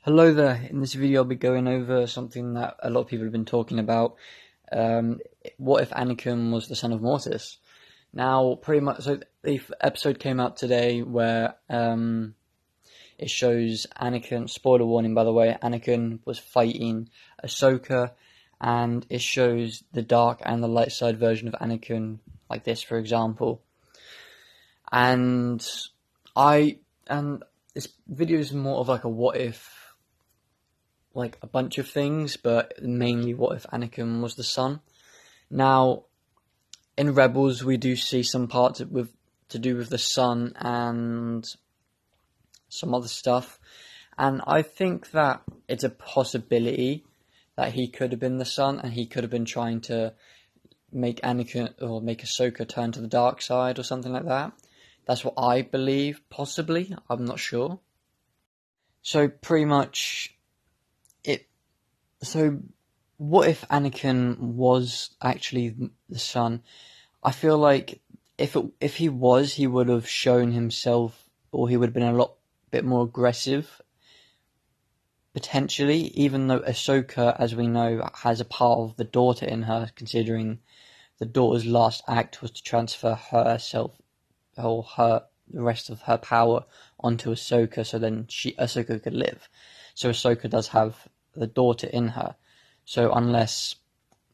Hello there. In this video, I'll be going over something that a lot of people have been talking about. Um, what if Anakin was the son of Mortis? Now, pretty much, so the episode came out today where it shows Anakin. Spoiler warning, by the way. Anakin was fighting Ahsoka, and it shows the dark and the light side version of Anakin, like this, for example. And this video is more of like a what if, like a bunch of things, but mainly what if Anakin was the son. Now, in Rebels, we do see some parts to do with the son and some other stuff, and I think that it's a possibility that he could have been the son, and he could have been trying to make Anakin or make Ahsoka turn to the dark side or something like that. That's what I believe, possibly. I'm not sure. So pretty much, So, what if Anakin was actually the son? I feel like if he was, he would have shown himself, or he would have been a lot bit more aggressive, potentially. Even though Ahsoka, as we know, has a part of the daughter in her, considering the daughter's last act was to transfer herself or the rest of her power onto Ahsoka, so then Ahsoka could live. So Ahsoka does have the daughter in her. So unless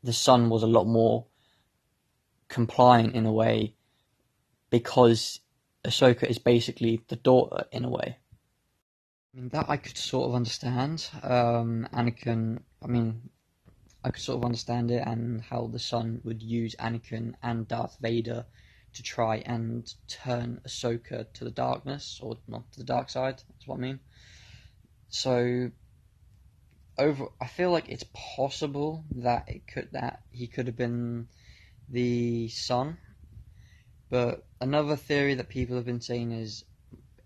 the son was a lot more compliant in a way, because Ahsoka is basically the daughter in a way. I mean, that I could sort of understand. Anakin, I could sort of understand it, and how the son would use Anakin and Darth Vader to try and turn Ahsoka to the darkness, or not to the dark side, that's what I mean. So I feel like it's possible that he could have been the son, but another theory that people have been saying is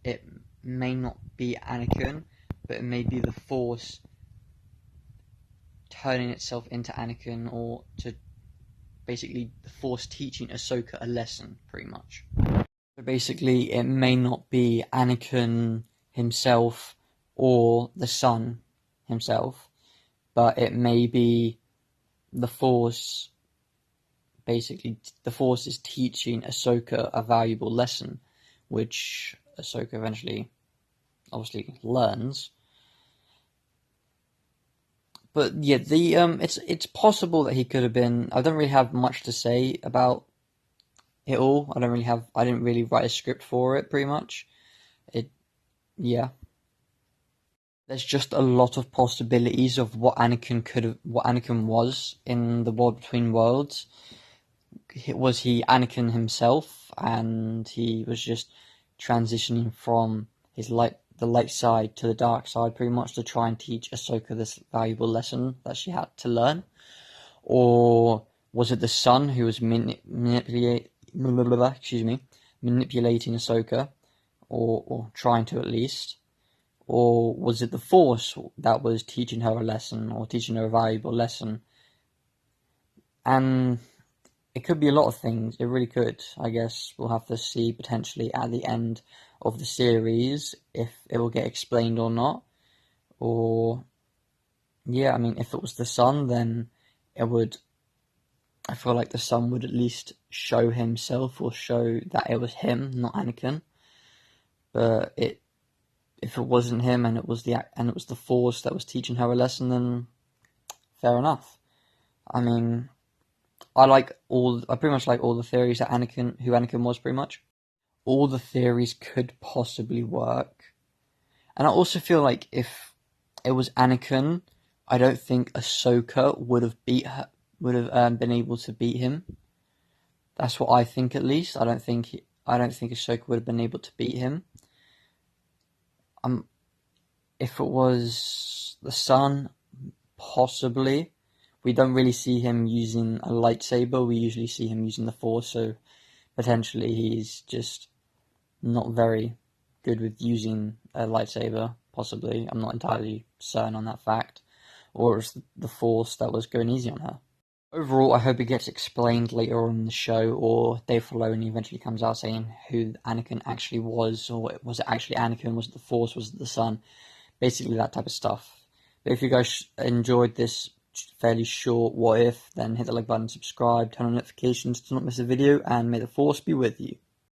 it may not be Anakin, but it may be the Force turning itself into Anakin, or to basically the Force teaching Ahsoka a lesson, pretty much. So basically, it may not be Anakin himself or the son himself, but it may be the Force. Basically, the Force is teaching Ahsoka a valuable lesson, which Ahsoka eventually, obviously, learns. But yeah, it's possible that he could have been. I don't really have much to say about it all. I didn't really write a script for it. Pretty much, yeah. There's just a lot of possibilities of what Anakin was in the War Between Worlds. Was he Anakin himself, and he was just transitioning from the light side to the dark side, pretty much to try and teach Ahsoka this valuable lesson that she had to learn? Or was it the son who was manipulating Ahsoka, or trying to at least? Or was it the Force that was teaching her a lesson, or teaching her a valuable lesson? And it could be a lot of things. It really could. I guess we'll have to see potentially at the end of the series if it will get explained or not. Or, yeah, I mean, if it was the son, then I feel like the son would at least show himself, or show that it was him, not Anakin. But if it wasn't him, and it was the Force that was teaching her a lesson, then fair enough. I mean, I pretty much like all the theories that who Anakin was, pretty much. All the theories could possibly work. And I also feel like if it was Anakin, I don't think Ahsoka would have been able to beat him. That's what I think, at least. I don't think Ahsoka would have been able to beat him. If it was the son, possibly. We don't really see him using a lightsaber. We usually see him using the Force, so potentially he's just not very good with using a lightsaber, possibly. I'm not entirely certain on that fact. Or it's the Force that was going easy on her. Overall, I hope it gets explained later on in the show, or Dave Filoni eventually comes out saying who Anakin actually was, or was it actually Anakin, was it the Force, was it the son? basically that type of stuff. But if you guys enjoyed this fairly short what if, then hit the like button, subscribe, turn on notifications to not miss a video, and may the force be with you.